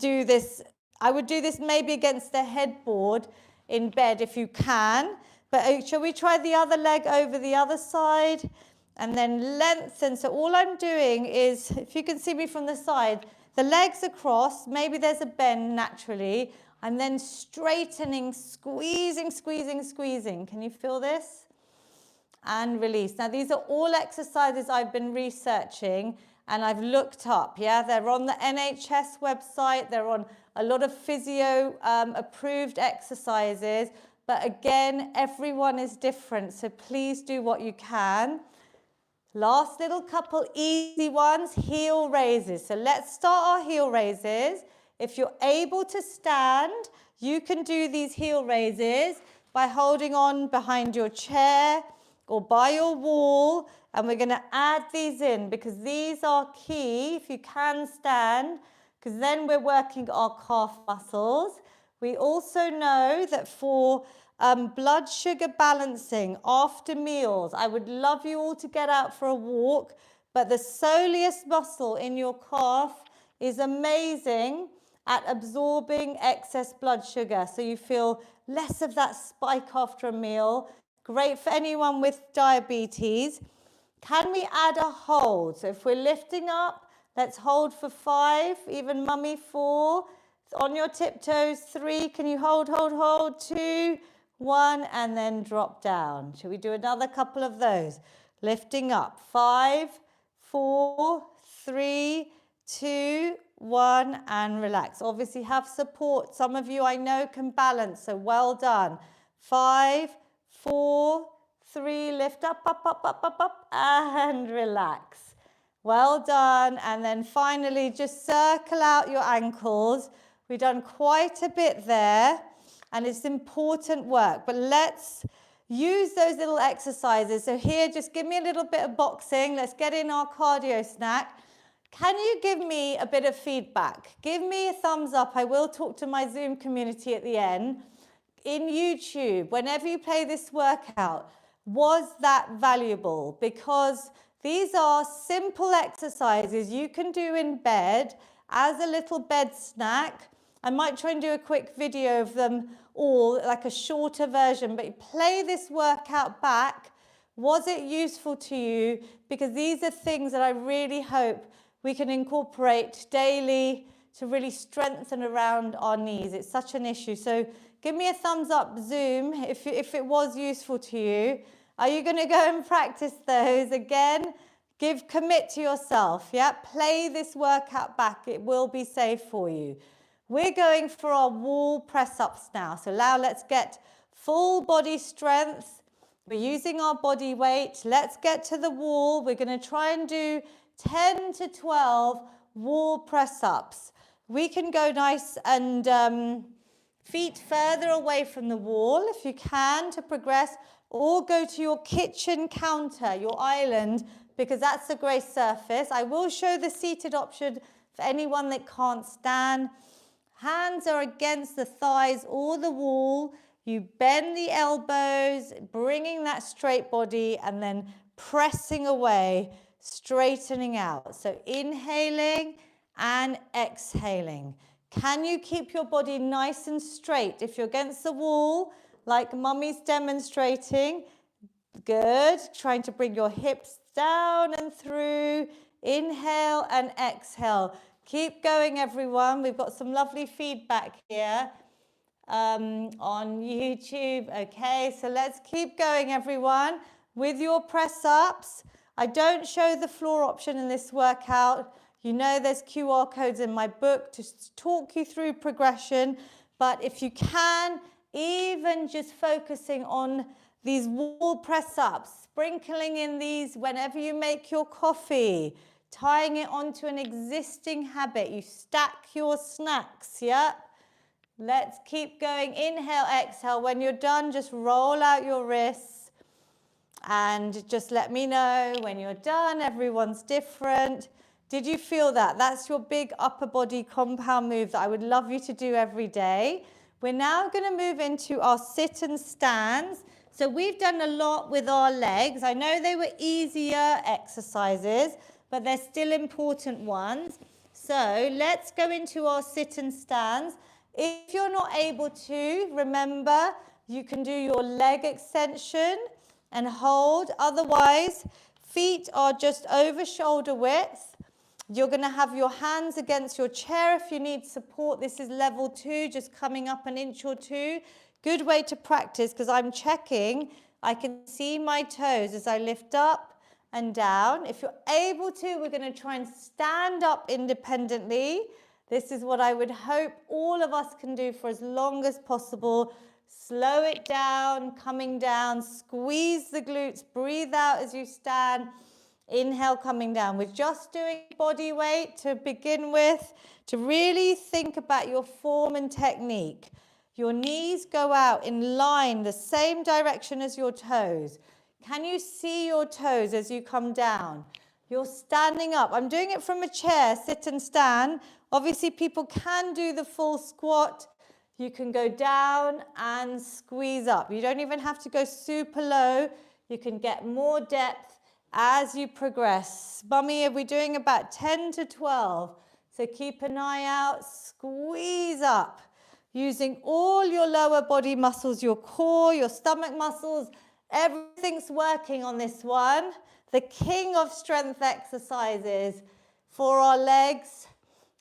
do this. I would do this maybe against the headboard in bed if you can. But shall we try the other leg over the other side? And then lengthen. So all I'm doing is, if you can see me from the side, the legs across, maybe there's a bend naturally. I'm then straightening, squeezing, squeezing, squeezing. Can you feel this? And release. Now these are all exercises I've been researching and I've looked up. Yeah, they're on the NHS website. They're on a lot of physio approved exercises. But again, everyone is different. So please do what you can. Last little couple easy ones, heel raises. So let's start our heel raises. If you're able to stand, you can do these heel raises by holding on behind your chair or by your wall. And we're going to add these in because these are key if you can stand, because then we're working our calf muscles. We also know that for blood sugar balancing after meals, I would love you all to get out for a walk, but the soleus muscle in your calf is amazing at absorbing excess blood sugar, so you feel less of that spike after a meal. Great for anyone with diabetes. Can we add a hold? So if we're lifting up, let's hold for 5, even mummy 4. On your tiptoes, 3, can you hold, 2, 1, and then drop down. Shall we do another couple of those? Lifting up, 5, 4, 3, 2, 1, and relax. Obviously have support. Some of you I know can balance, so well done. 5, 4, 3, lift up, up, up, up, up, up, and relax. Well done. And then finally, just circle out your ankles. We've done quite a bit there, and it's important work, but let's use those little exercises. So here, just give me a little bit of boxing. Let's get in our cardio snack. Can you give me a bit of feedback? Give me a thumbs up. I will talk to my Zoom community at the end. In YouTube, whenever you play this workout, was that valuable? Because these are simple exercises you can do in bed as a little bed snack. I might try and do a quick video of them all, like a shorter version, but play this workout back. Was it useful to you? Because these are things that I really hope we can incorporate daily to really strengthen around our knees. It's such an issue. So give me a thumbs up, Zoom, if it was useful to you. Are you going to go and practice those again? Commit to yourself, yeah? Play this workout back. It will be safe for you. We're going for our wall press-ups now. So now let's get full body strength. We're using our body weight. Let's get to the wall. We're going to try and do 10 to 12 wall press-ups. We can go nice and feet further away from the wall if you can to progress, or go to your kitchen counter, your island, because that's a great surface. I will show the seated option for anyone that can't stand. Hands are against the thighs or the wall. You bend the elbows, bringing that straight body, and then pressing away, straightening out. So inhaling and exhaling. Can you keep your body nice and straight? If you're against the wall, like Mummy's demonstrating, good. Trying to bring your hips down and through. Inhale and exhale. Keep going, everyone. We've got some lovely feedback here on YouTube. Okay, so let's keep going, everyone, with your press-ups. I don't show the floor option in this workout. You know there's QR codes in my book to talk you through progression. But if you can, even just focusing on these wall press-ups, sprinkling in these whenever you make your coffee, tying it onto an existing habit. You stack your snacks, yeah? Let's keep going. Inhale, exhale. When you're done, just roll out your wrists and just let me know when you're done. Everyone's different. Did you feel that? That's your big upper body compound move that I would love you to do every day. We're now going to move into our sit and stands. So we've done a lot with our legs. I know they were easier exercises, but they're still important ones. So let's go into our sit and stands. If you're not able to, remember, you can do your leg extension and hold. Otherwise, feet are just over shoulder width. You're going to have your hands against your chair if you need support. This is level 2, just coming up an inch or two. Good way to practice, because I'm checking. I can see my toes as I lift up and down. If you're able to, we're going to try and stand up independently. This is what I would hope all of us can do for as long as possible. Slow it down, coming down, squeeze the glutes, breathe out as you stand. Inhale, coming down. We're just doing body weight to begin with, to really think about your form and technique. Your knees go out in line, the same direction as your toes. Can you see your toes as you come down? You're standing up. I'm doing it from a chair, sit and stand. Obviously, people can do the full squat. You can go down and squeeze up. You don't even have to go super low. You can get more depth as you progress. Mummy, we're doing about 10 to 12. So keep an eye out, squeeze up. Using all your lower body muscles, your core, your stomach muscles, everything's working on this one. The king of strength exercises for our legs.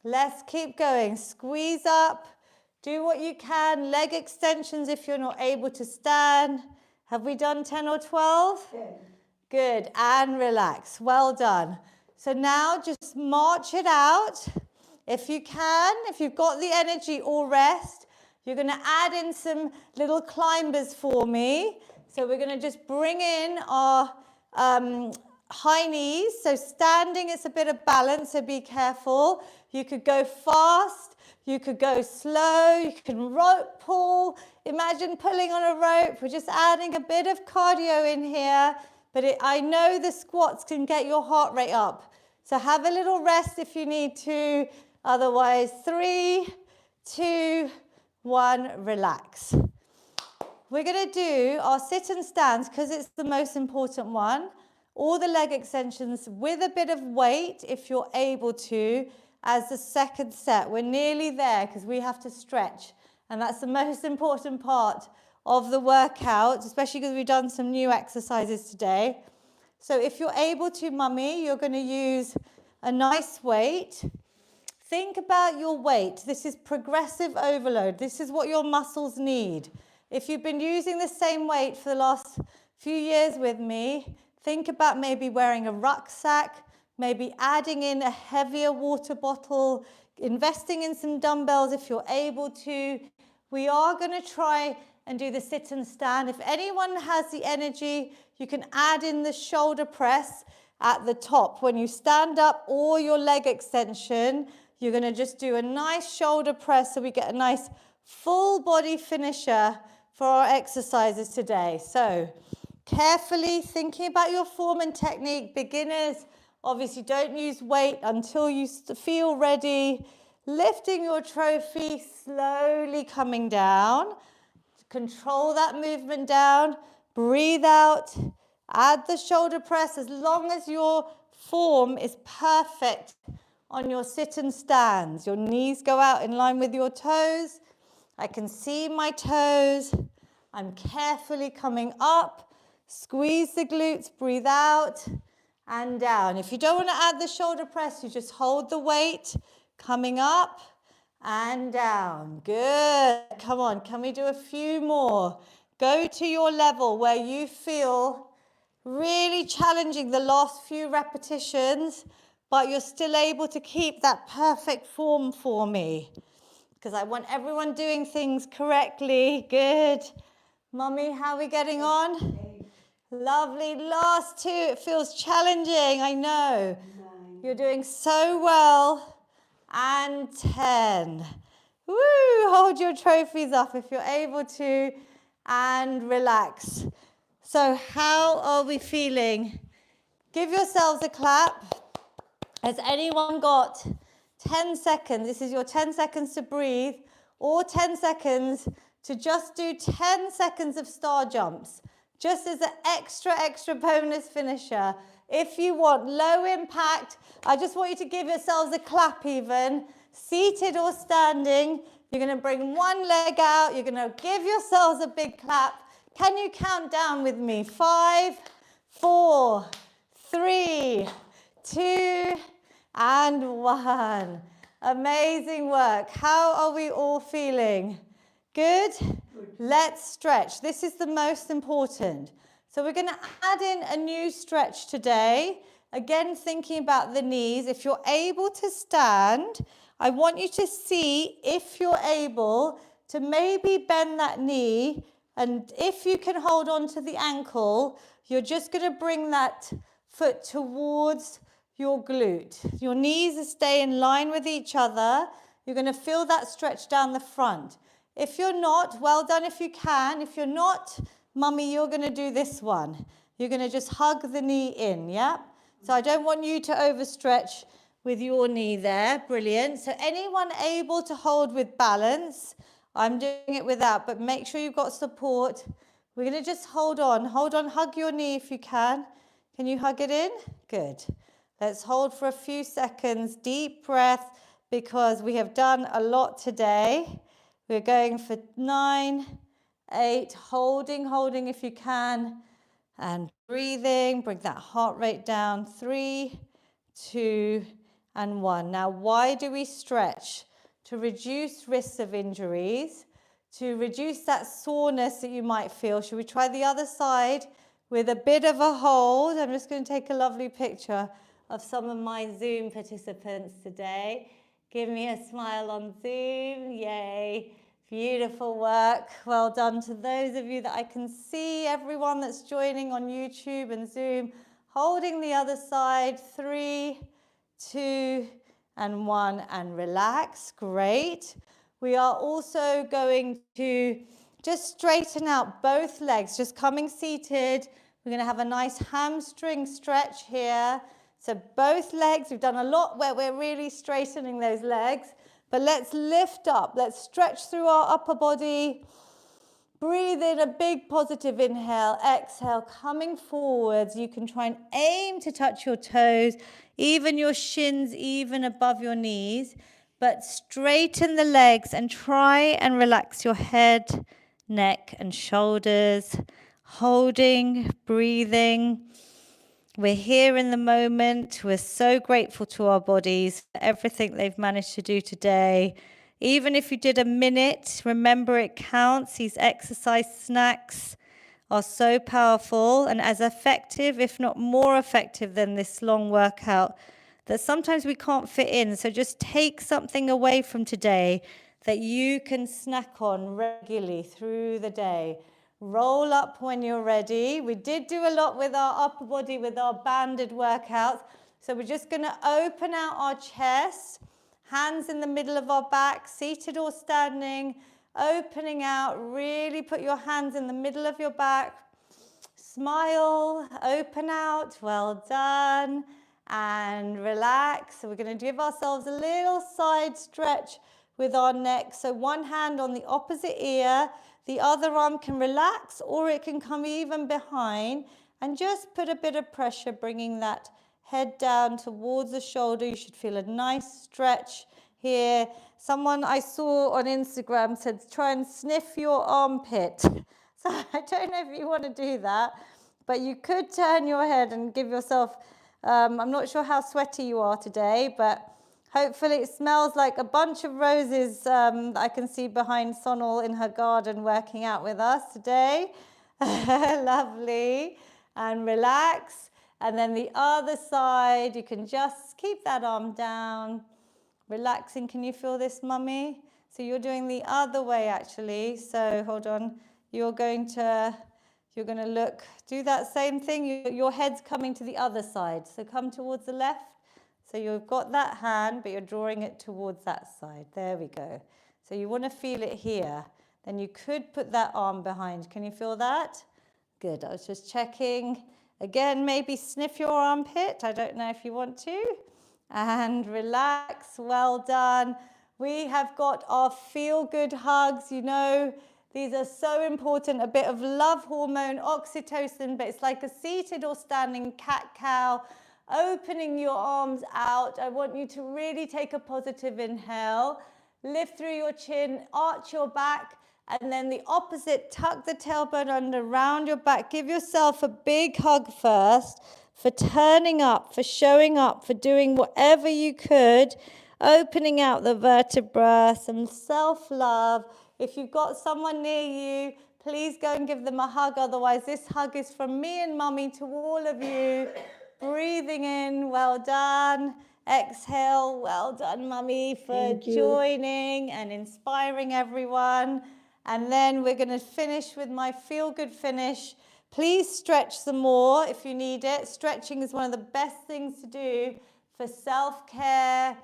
Let's keep going. Squeeze up. Do what you can. Leg extensions if you're not able to stand. Have we done 10 or 12? 10. Good. And relax. Well done. So now just march it out. If you can, if you've got the energy or rest, you're going to add in some little climbers for me. So we're going to just bring in our high knees. So standing, it's a bit of balance, so be careful. You could go fast. You could go slow. You can rope pull. Imagine pulling on a rope. We're just adding a bit of cardio in here. But I know the squats can get your heart rate up. So have a little rest if you need to. Otherwise, 3, 2, 1, relax. We're going to do our sit and stands because it's the most important one. All the leg extensions with a bit of weight, if you're able to, as the second set. We're nearly there because we have to stretch. And that's the most important part of the workout, especially because we've done some new exercises today. So if you're able to, Mummy, you're going to use a nice weight. Think about your weight. This is progressive overload. This is what your muscles need. If you've been using the same weight for the last few years with me, think about maybe wearing a rucksack, maybe adding in a heavier water bottle, investing in some dumbbells if you're able to. We are going to try and do the sit and stand. If anyone has the energy, you can add in the shoulder press at the top. When you stand up or your leg extension, you're going to just do a nice shoulder press so we get a nice full body finisher for our exercises today. So carefully thinking about your form and technique. Beginners, obviously don't use weight until you feel ready. Lifting your trophy, slowly coming down. Control that movement down. Breathe out. Add the shoulder press as long as your form is perfect on your sit and stands. Your knees go out in line with your toes. I can see my toes. I'm carefully coming up. Squeeze the glutes, breathe out and down. If you don't want to add the shoulder press, you just hold the weight. Coming up and down. Good. Come on, can we do a few more? Go to your level where you feel really challenging the last few repetitions, but you're still able to keep that perfect form for me. Because I want everyone doing things correctly. Good. Mummy, how are we getting on? Lovely. Last two. It feels challenging, I know. 9. You're doing so well. And 10. Woo! Hold your trophies up if you're able to. And relax. So how are we feeling? Give yourselves a clap. Has anyone got 10 seconds? This is your 10 seconds to breathe, or 10 seconds to just do 10 seconds of star jumps, just as an extra bonus finisher. If you want low impact, I just want you to give yourselves a clap even, seated or standing. You're going to bring one leg out. You're going to give yourselves a big clap. Can you count down with me? 5, 4, 3, 2, and 1. Amazing work. How are we all feeling? Good? Let's stretch. This is the most important. So we're going to add in a new stretch today. Again, thinking about the knees. If you're able to stand, I want you to see if you're able to maybe bend that knee. And if you can hold on to the ankle, you're just going to bring that foot towards your glute. Your knees stay in line with each other. You're going to feel that stretch down the front. If you're not, well done if you can. If you're not, Mummy, you're going to do this one. You're going to just hug the knee in, yeah? So I don't want you to overstretch with your knee there. Brilliant. So anyone able to hold with balance? I'm doing it without, but make sure you've got support. We're going to just hold on, hug your knee if you can. Can you hug it in? Good. Let's hold for a few seconds, deep breath, because we have done a lot today. We're going for 9, 8, holding if you can, and breathing, bring that heart rate down, 3, 2, and 1. Now, why do we stretch? To reduce risks of injuries, to reduce that soreness that you might feel. Should we try the other side with a bit of a hold? I'm just going to take a lovely picture of some of my Zoom participants today. Give me a smile on Zoom. Yay. Beautiful work. Well done to those of you that I can see, everyone that's joining on YouTube and Zoom. Holding the other side. 3, 2, and 1, and relax. Great. We are also going to just straighten out both legs, just coming seated. We're going to have a nice hamstring stretch here. So both legs, we've done a lot where we're really straightening those legs, but let's lift up. Let's stretch through our upper body. Breathe in a big positive inhale, exhale, coming forwards. You can try and aim to touch your toes, even your shins, even above your knees, but straighten the legs and try and relax your head, neck, and shoulders. Holding, breathing. We're here in the moment. We're so grateful to our bodies for everything they've managed to do today. Even if you did a minute, remember it counts. These exercise snacks are so powerful and as effective, if not more effective than this long workout, that sometimes we can't fit in. So just take something away from today that you can snack on regularly through the day. Roll up when you're ready. We did do a lot with our upper body, with our banded workouts. So we're just going to open out our chest, hands in the middle of our back, seated or standing, opening out. Really put your hands in the middle of your back. Smile, open out. Well done. And relax. So we're going to give ourselves a little side stretch with our neck. So one hand on the opposite ear, the other arm can relax or it can come even behind, and just put a bit of pressure, bringing that head down towards the shoulder. You should feel a nice stretch here. Someone I saw on Instagram said, try and sniff your armpit. So I don't know if you want to do that, but you could turn your head and give yourself, I'm not sure how sweaty you are today, but hopefully it smells like a bunch of roses that I can see behind Sonal in her garden working out with us today. Lovely. And relax. And then the other side, you can just keep that arm down. Relaxing. Can you feel this, Mummy? So you're doing the other way actually. So hold on. You're going to look, do that same thing. Your head's coming to the other side. So come towards the left. So you've got that hand, but you're drawing it towards that side. There we go. So you want to feel it here. Then you could put that arm behind. Can you feel that? Good. I was just checking. Again, maybe sniff your armpit. I don't know if you want to. And relax. Well done. We have got our feel-good hugs. You know, these are so important. A bit of love hormone, oxytocin, but it's like a seated or standing cat-cow. Opening your arms out. I want you to really take a positive inhale. Lift through your chin, arch your back, and then the opposite, tuck the tailbone under, round your back. Give yourself a big hug first for turning up, for showing up, for doing whatever you could, opening out the vertebra, some self-love. If you've got someone near you, please go and give them a hug. Otherwise, this hug is from me and Mummy to all of you. Breathing in, well done. Exhale, well done, Mummy, for joining and inspiring everyone. And then we're going to finish with my feel-good finish. Please stretch some more if you need it. Stretching is one of the best things to do for self-care,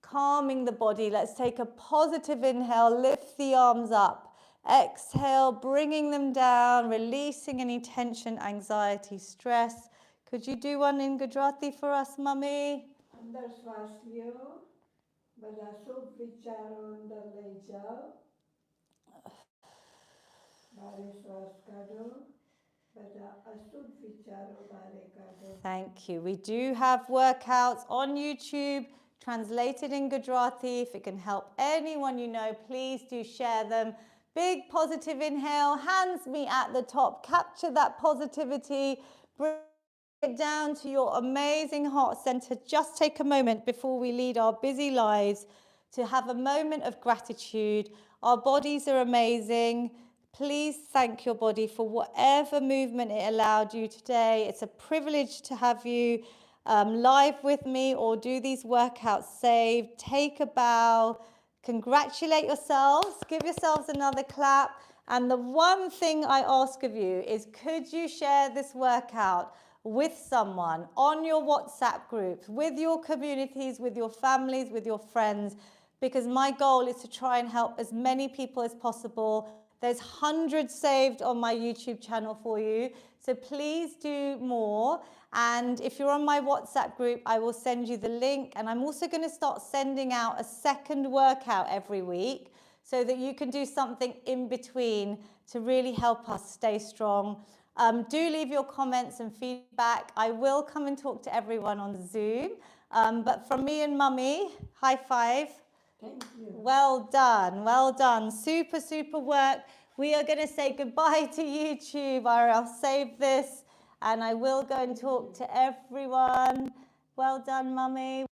calming the body. Let's take a positive inhale, lift the arms up. Exhale, bringing them down, releasing any tension, anxiety, stress. Could you do one in Gujarati for us, Mummy? અંદર શ્વાસ લ્યો, બધા શુભ વિચારો અંદર લઈ જાઓ, બારે શ્વાસ કાઢો, બધા અશુભ વિચારો બારે કાઢો. Thank you. We do have workouts on YouTube translated in Gujarati. If it can help anyone you know, please do share them. Big positive inhale, hands meet at the top. Capture that positivity. Bring it down to your amazing heart center. Just take a moment before we lead our busy lives to have a moment of gratitude. Our bodies are amazing. Please thank your body for whatever movement it allowed you today. It's a privilege to have you live with me or do these workouts saved. Take a bow. Congratulate yourselves. Give yourselves another clap. And the one thing I ask of you is, could you share this workout with someone on your WhatsApp groups, with your communities, with your families, with your friends? Because my goal is to try and help as many people as possible. There's hundreds saved on my YouTube channel for you. So please do more. And if you're on my WhatsApp group, I will send you the link. And I'm also going to start sending out a second workout every week so that you can do something in between to really help us stay strong. Do leave your comments and feedback. I will come and talk to everyone on Zoom. But from me and Mummy, high five. Thank you. Well done, well done. Super, super work. We are going to say goodbye to YouTube. I'll save this and I will go and talk to everyone. Well done, Mummy.